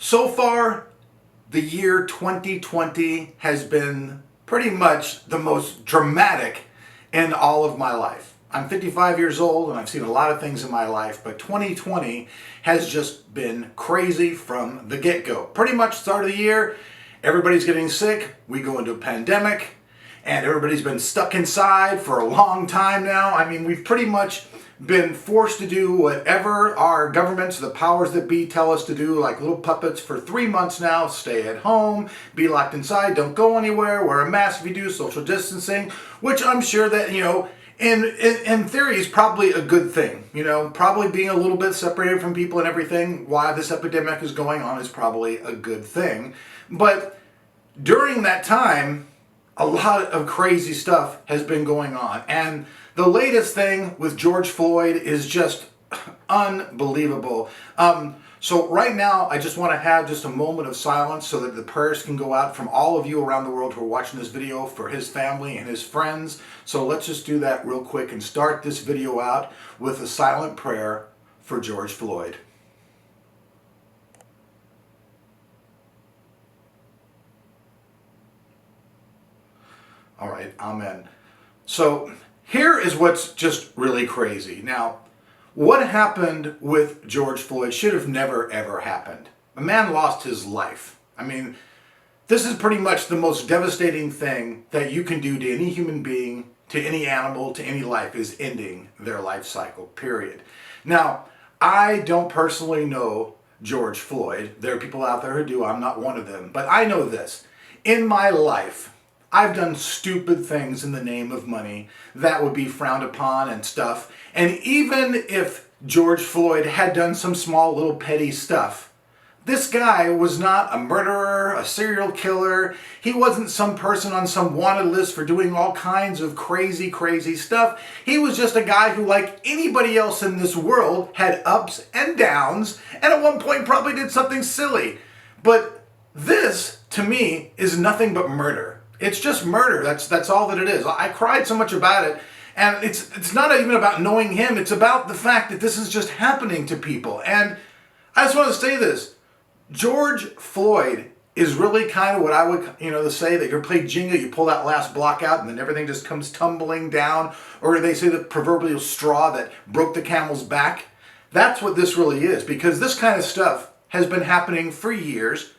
So far, the year 2020 has been pretty much the most dramatic in all of my life. I'm 55 years old and I've seen a lot of things in my life, but 2020 has just been crazy from the get-go. Pretty much start of the year, everybody's getting sick, we go into a pandemic, and everybody's been stuck inside for a long time now. I mean, we've pretty much been forced to do whatever our governments, the powers that be, tell us to do, like little puppets for 3 months now. Stay at home, be locked inside, don't go anywhere, wear a mask if you do, social distancing, which I'm sure that, in theory is probably a good thing. Probably being a little bit separated from people and everything while this epidemic is going on is probably a good thing. But during that time, a lot of crazy stuff has been going on. And the latest thing with George Floyd is just unbelievable. So right now, I just want to have just a moment of silence so that the prayers can go out from all of you around the world who are watching this video for his family and his friends. So let's just do that real quick and start this video out with a silent prayer for George Floyd. All right, amen. So here is what's just really crazy. Now, what happened with George Floyd should have never, ever happened. A man lost his life. I mean, this is pretty much the most devastating thing that you can do to any human being, to any animal, to any life, is ending their life cycle, period. Now, I don't personally know George Floyd. There are people out there who do. I'm not one of them. But I know this. In my life, I've done stupid things in the name of money that would be frowned upon and stuff. And even if George Floyd had done some small little petty stuff, this guy was not a murderer, a serial killer. He wasn't some person on some wanted list for doing all kinds of crazy, crazy stuff. He was just a guy who, like anybody else in this world, had ups and downs, and at one point probably did something silly. But this, to me, is nothing but murder. It's just murder. That's all that it is. I cried so much about it, and it's not even about knowing him. It's about the fact that this is just happening to people. And I just want to say this. George Floyd is really kind of what I would, to say that you play Jenga, you pull that last block out and then everything just comes tumbling down, or they say the proverbial straw that broke the camel's back. That's what this really is, because this kind of stuff has been happening for years.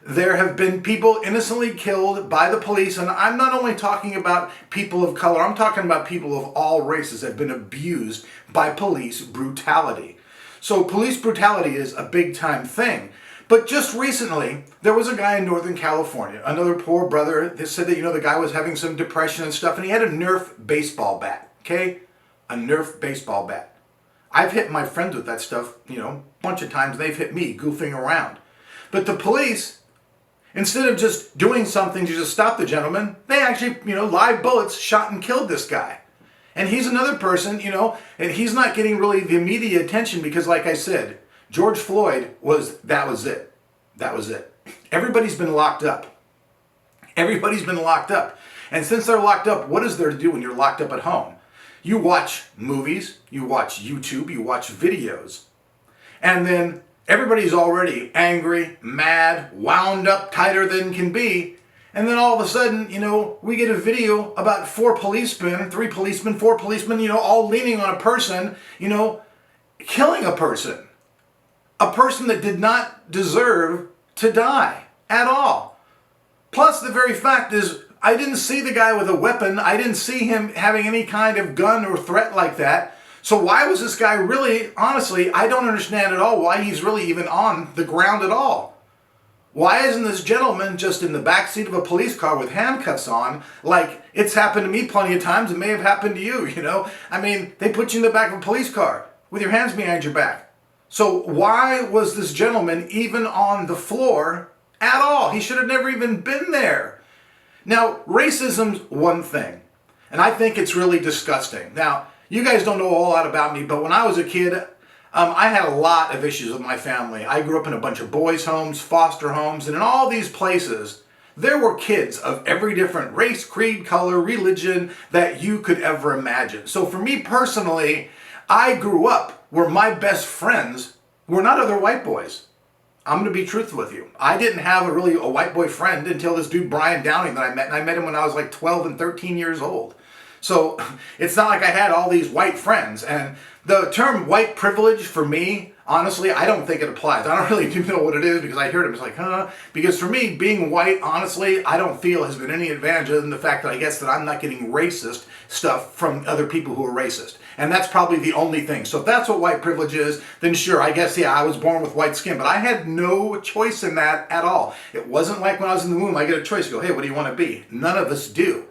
There have been people innocently killed by the police, and I'm not only talking about people of color, I'm talking about people of all races that have been abused by police brutality. So police brutality is a big time thing. But just recently, there was a guy in Northern California, another poor brother, that said that, the guy was having some depression and stuff, and he had a Nerf baseball bat, okay? A Nerf baseball bat. I've hit my friends with that stuff, a bunch of times. They've hit me goofing around. But the police, instead of just doing something to just stop the gentleman, they actually, live bullets shot and killed this guy. And he's another person, and he's not getting really the immediate attention because, like I said, George Floyd that was it. That was it. Everybody's been locked up. Everybody's been locked up. And since they're locked up, what is there to do when you're locked up at home? You watch movies, you watch YouTube, you watch videos. And then everybody's already angry, mad, wound up tighter than can be. And then all of a sudden, we get a video about 4 policemen, 3 policemen, 4 policemen, all leaning on a person, killing a person. A person that did not deserve to die at all. Plus, the very fact is, I didn't see the guy with a weapon. I didn't see him having any kind of gun or threat like that. So why was this guy really, honestly, I don't understand at all why he's really even on the ground at all. Why isn't this gentleman just in the backseat of a police car with handcuffs on, like it's happened to me plenty of times, it may have happened to you, I mean, they put you in the back of a police car with your hands behind your back. So why was this gentleman even on the floor at all? He should have never even been there. Now, racism's one thing, and I think it's really disgusting. Now, you guys don't know a whole lot about me, but when I was a kid, I had a lot of issues with my family. I grew up in a bunch of boys' homes, foster homes, and in all these places, there were kids of every different race, creed, color, religion that you could ever imagine. So for me personally, I grew up where my best friends were not other white boys. I'm going to be truthful with you. I didn't have a white boy friend until this dude Brian Downing that I met, and I met him when I was like 12 and 13 years old. So it's not like I had all these white friends. And the term white privilege for me, honestly, I don't think it applies. I don't really even know what it is because I hear it, it's like, huh? Because for me, being white, honestly, I don't feel has been any advantage other than the fact that I guess that I'm not getting racist stuff from other people who are racist. And that's probably the only thing. So if that's what white privilege is, then sure, I guess, yeah, I was born with white skin. But I had no choice in that at all. It wasn't like when I was in the womb, I get a choice to go, hey, what do you want to be? None of us do.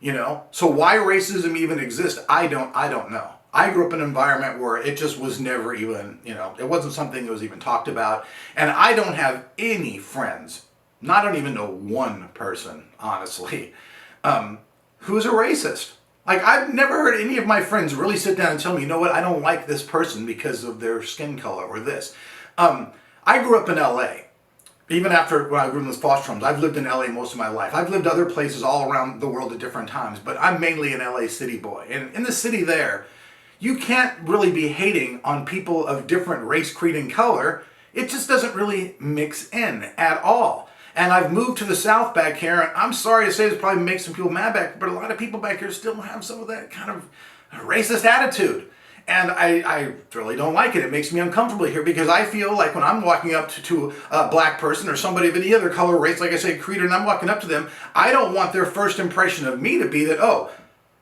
You know, so why racism even exists, I don't know. I grew up in an environment where it just was never even, you know, it wasn't something that was even talked about. And I don't have any friends, I don't even know one person, honestly, who's a racist. Like, I've never heard any of my friends really sit down and tell me, you know what, I don't like this person because of their skin color or this. I grew up in LA. Even after when I grew in those foster homes, I've lived in LA most of my life. I've lived other places all around the world at different times, but I'm mainly an LA city boy. And in the city there, you can't really be hating on people of different race, creed, and color. It just doesn't really mix in at all. And I've moved to the South back here, and I'm sorry to say this probably makes some people mad back, but a lot of people back here still have some of that kind of racist attitude. And I really don't like it. It makes me uncomfortable here because I feel like when I'm walking up to a black person or somebody of any other color, race, like I say, creed, and I'm walking up to them, I don't want their first impression of me to be that, oh,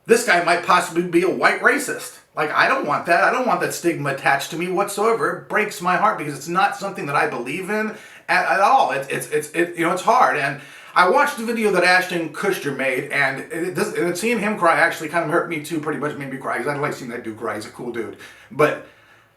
this guy might possibly be a white racist. Like, I don't want that. I don't want that stigma attached to me whatsoever. It breaks my heart because it's not something that I believe in at all. It's hard. And I watched the video that Ashton Kutcher made, and seeing him cry actually kind of hurt me too, pretty much made me cry, because I like seeing that dude cry. He's a cool dude. But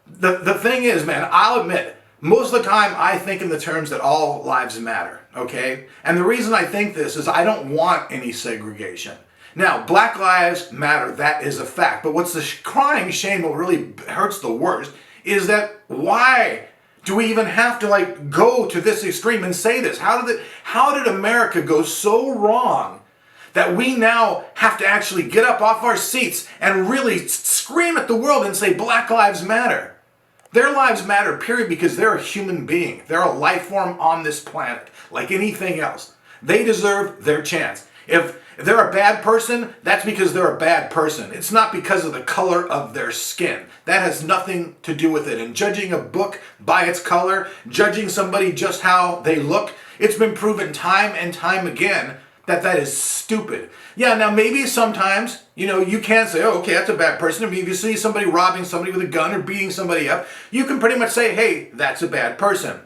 the thing is, man, I'll admit, most of the time I think in the terms that all lives matter, okay? And the reason I think this is I don't want any segregation. Now, Black Lives Matter, that is a fact. But what's the crying shame, what really hurts the worst, is that why do we even have to go to this extreme and say this? How did America go so wrong that we now have to actually get up off our seats and really scream at the world and say Black Lives Matter? Their lives matter, period, because they're a human being. They're a life form on this planet, like anything else. They deserve their chance. If they're a bad person, that's because they're a bad person. It's not because of the color of their skin. That has nothing to do with it. And judging a book by its color, judging somebody just how they look, it's been proven time and time again that is stupid. Yeah, now maybe sometimes, you can't say, oh, okay, that's a bad person. I mean, if you see somebody robbing somebody with a gun or beating somebody up, you can pretty much say, hey, that's a bad person.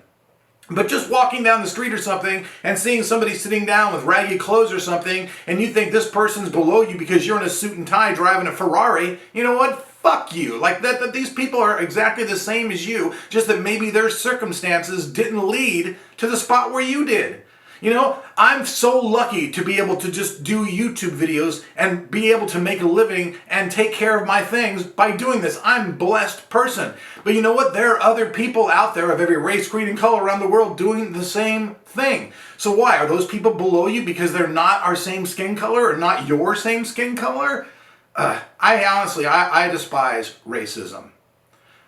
But just walking down the street or something and seeing somebody sitting down with ragged clothes or something, and you think this person's below you because you're in a suit and tie driving a Ferrari, you know what? Fuck you. Like that these people are exactly the same as you, just that maybe their circumstances didn't lead to the spot where you did. I'm so lucky to be able to just do YouTube videos and be able to make a living and take care of my things by doing this. I'm a blessed person. But you know what? There are other people out there of every race, creed, and color around the world doing the same thing. So why? Are those people below you because they're not our same skin color or not your same skin color? I despise racism.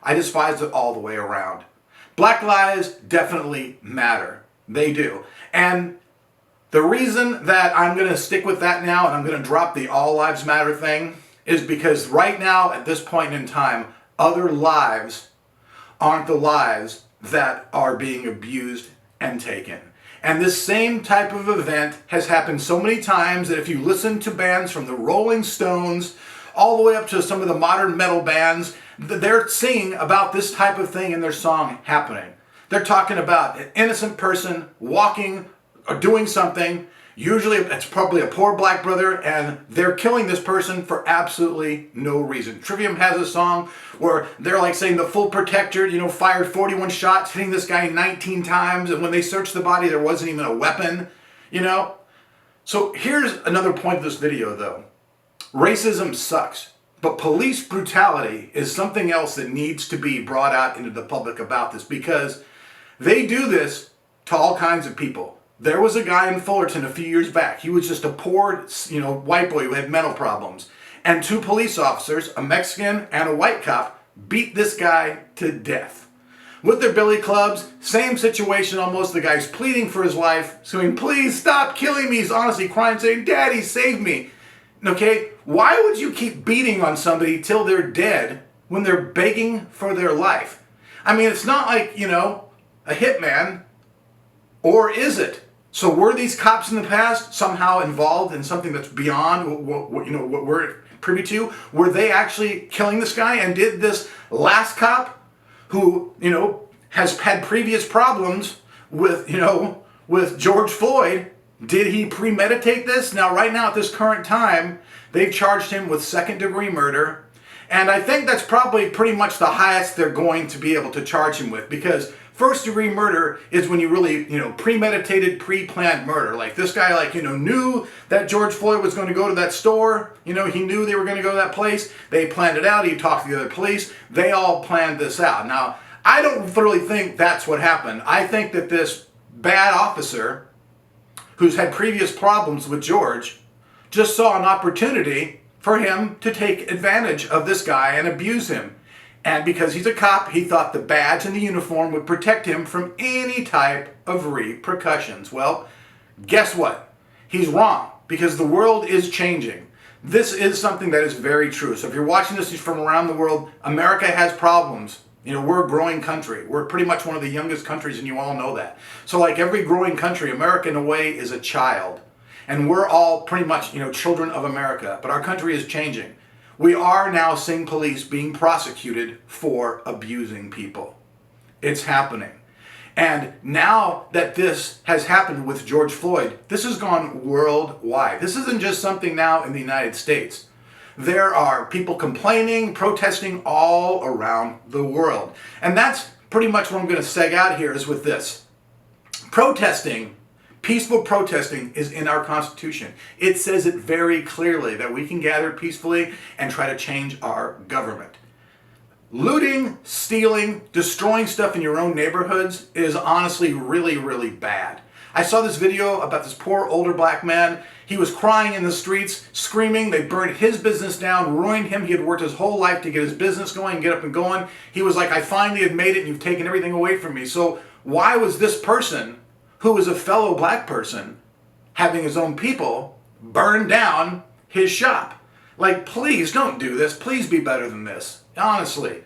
I despise it all the way around. Black lives definitely matter. They do. And the reason that I'm going to stick with that now and I'm going to drop the all lives matter thing is because right now at this point in time, other lives aren't the lives that are being abused and taken. And this same type of event has happened so many times that if you listen to bands from the Rolling Stones all the way up to some of the modern metal bands, they're singing about this type of thing in their song happening. They're talking about an innocent person walking or doing something. Usually it's probably a poor black brother, and they're killing this person for absolutely no reason. Trivium has a song where they're saying the full protector, fired 41 shots, hitting this guy 19 times, and when they searched the body, there wasn't even a weapon, So here's another point of this video, though. Racism sucks. But police brutality is something else that needs to be brought out into the public about this, because they do this to all kinds of people. There was a guy in Fullerton a few years back. He was just a poor, white boy who had mental problems. And two police officers, a Mexican and a white cop, beat this guy to death. with their billy clubs. Same situation almost. The guy's pleading for his life, saying, please stop killing me. He's honestly crying, saying, Daddy, save me. Okay, why would you keep beating on somebody till they're dead when they're begging for their life? I mean, it's not like, a hitman, or is it? So were these cops in the past somehow involved in something that's beyond what we're privy to? Were they actually killing this guy? And did this last cop, who has had previous problems with with George Floyd, did he premeditate this? Now, right now at this current time, they've charged him with second-degree murder, and I think that's probably pretty much the highest they're going to be able to charge him with, because first-degree murder is when you really, premeditated, pre-planned murder. Like this guy, knew that George Floyd was going to go to that store. He knew they were going to go to that place. They planned it out. He talked to the other police. They all planned this out. Now, I don't really think that's what happened. I think that this bad officer, who's had previous problems with George, just saw an opportunity for him to take advantage of this guy and abuse him. And because he's a cop, he thought the badge and the uniform would protect him from any type of repercussions. Well, guess what? He's wrong, because the world is changing. This is something that is very true. So if you're watching this from around the world, America has problems. We're a growing country. We're pretty much one of the youngest countries, and you all know that. So like every growing country, America in a way is a child. And we're all pretty much, children of America. But our country is changing. We are now seeing police being prosecuted for abusing people. It's happening. And now that this has happened with George Floyd, this has gone worldwide. This isn't just something now in the United States. There are people complaining, protesting all around the world. And that's pretty much what I'm going to seg out here is with this. Protesting, peaceful protesting is in our Constitution. It says it very clearly that we can gather peacefully and try to change our government. Looting, stealing, destroying stuff in your own neighborhoods is honestly really, really bad. I saw this video about this poor older black man. He was crying in the streets, screaming. They burned his business down, ruined him. He had worked his whole life to get his business going, get up and going. He was like, I finally had made it, and you've taken everything away from me. So why was this person, who was a fellow black person, having his own people, burn down his shop? Like, please don't do this. Please be better than this. Honestly.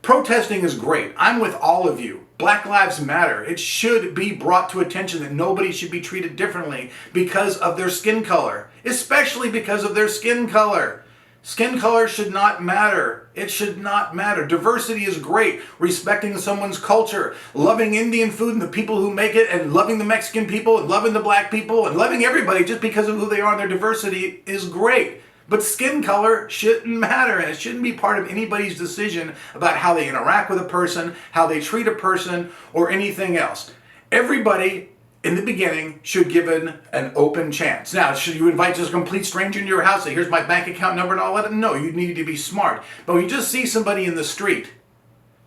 Protesting is great. I'm with all of you. Black lives matter. It should be brought to attention that nobody should be treated differently because of their skin color. Especially because of their skin color. Skin color should not matter. It should not matter. Diversity is great. Respecting someone's culture, loving Indian food and the people who make it, and loving the Mexican people, and loving the black people, and loving everybody just because of who they are and their diversity is great. But skin color shouldn't matter, and it shouldn't be part of anybody's decision about how they interact with a person, how they treat a person, or anything else. Everybody in the beginning should given an open chance. Now, should you invite just a complete stranger into your house, say, here's my bank account number and all that? No, you need to be smart. But when you just see somebody in the street,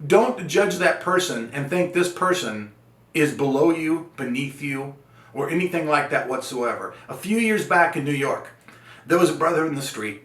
don't judge that person and think this person is below you, beneath you, or anything like that whatsoever. A few years back in New York, there was a brother in the street,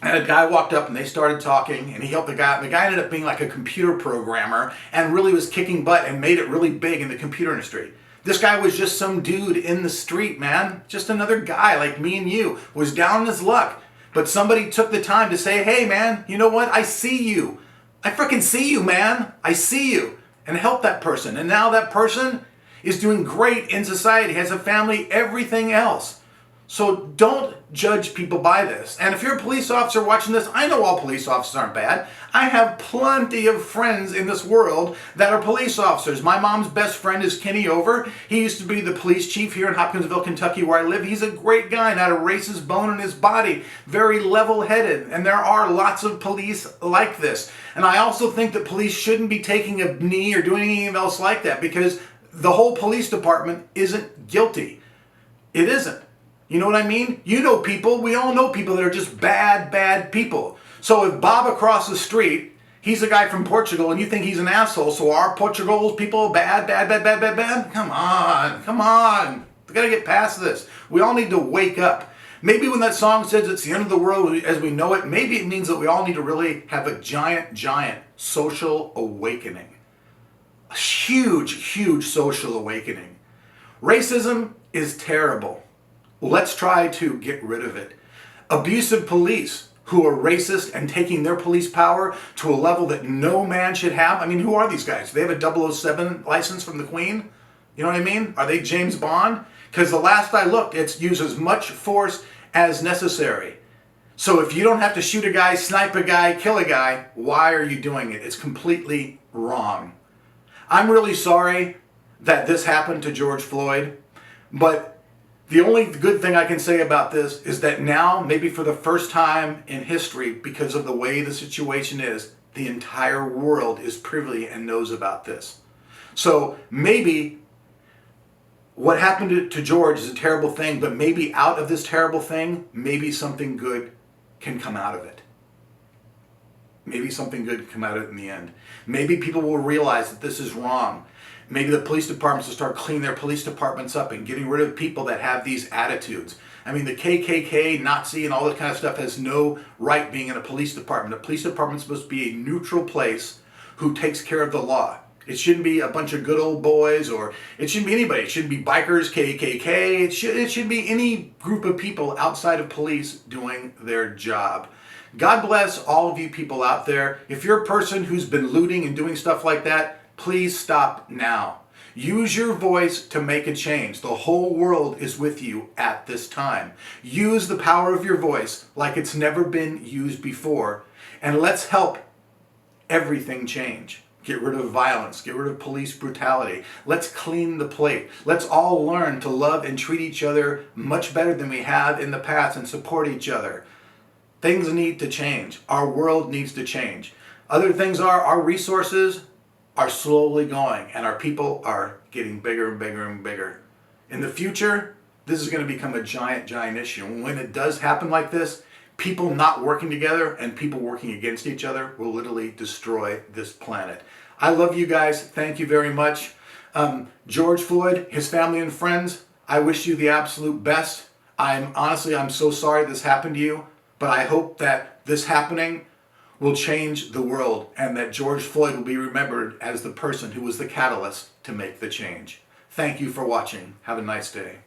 and a guy walked up and they started talking, and he helped the guy. And the guy ended up being like a computer programmer and really was kicking butt and made it really big in the computer industry. This guy was just some dude in the street, man. Just another guy like me and you, was down on his luck. But somebody took the time to say, hey man, you know what? I see you. I freaking see you, man. I see you. And help that person. And now that person is doing great in society, has a family, everything else. So don't judge people by this. And if you're a police officer watching this, I know all police officers aren't bad. I have plenty of friends in this world that are police officers. My mom's best friend is Kenny Over. He used to be the police chief here in Hopkinsville, Kentucky, where I live. He's a great guy, not a racist bone in his body, very level-headed. And there are lots of police like this. And I also think that police shouldn't be taking a knee or doing anything else like that, because the whole police department isn't guilty. It isn't. You know what I mean? You know people, we all know people that are just bad, bad people. So if Bob across the street, he's a guy from Portugal and you think he's an asshole, so are Portugal's people bad, bad, bad, bad, bad, bad? Come on. We gotta get past this. We all need to wake up. Maybe when that song says it's the end of the world as we know it, maybe it means that we all need to really have a giant, giant social awakening. A huge, huge social awakening. Racism is terrible. Let's try to get rid of it. Abusive police who are racist and taking their police power to a level that no man should have. I mean, who are these guys? Do they have a 007 license from the Queen? You know what I mean? Are they James Bond? Because the last I looked, it's use as much force as necessary. So if you don't have to shoot a guy, snipe a guy, kill a guy, why are you doing it? It's completely wrong. I'm really sorry that this happened to George Floyd, but the only good thing I can say about this is that now, maybe for the first time in history, because of the way the situation is, the entire world is privy and knows about this. So maybe what happened to George is a terrible thing, but maybe out of this terrible thing, maybe something good can come out of it. Maybe something good can come out of it in the end. Maybe people will realize that this is wrong. Maybe the police departments will start cleaning their police departments up and getting rid of people that have these attitudes. I mean, the KKK, Nazi, and all this kind of stuff has no right being in a police department. A police department is supposed to be a neutral place who takes care of the law. It shouldn't be a bunch of good old boys, or it shouldn't be anybody. It shouldn't be bikers, KKK. It should be any group of people outside of police doing their job. God bless all of you people out there. If you're a person who's been looting and doing stuff like that, please stop now. Use your voice to make a change. The whole world is with you at this time. Use the power of your voice like it's never been used before, and let's help everything change. Get rid of violence. Get rid of police brutality. Let's clean the plate. Let's all learn to love and treat each other much better than we have in the past and support each other. Things need to change. Our world needs to change. Other things are our resources are slowly going, and our people are getting bigger and bigger and bigger. In the future, this is going to become a giant, giant issue. And when it does happen like this, people not working together and people working against each other will literally destroy this planet. I love you guys. Thank you very much. George Floyd, his family and friends, I wish you the absolute best. I'm so sorry this happened to you, but I hope that this happening will change the world and that George Floyd will be remembered as the person who was the catalyst to make the change. Thank you for watching. Have a nice day.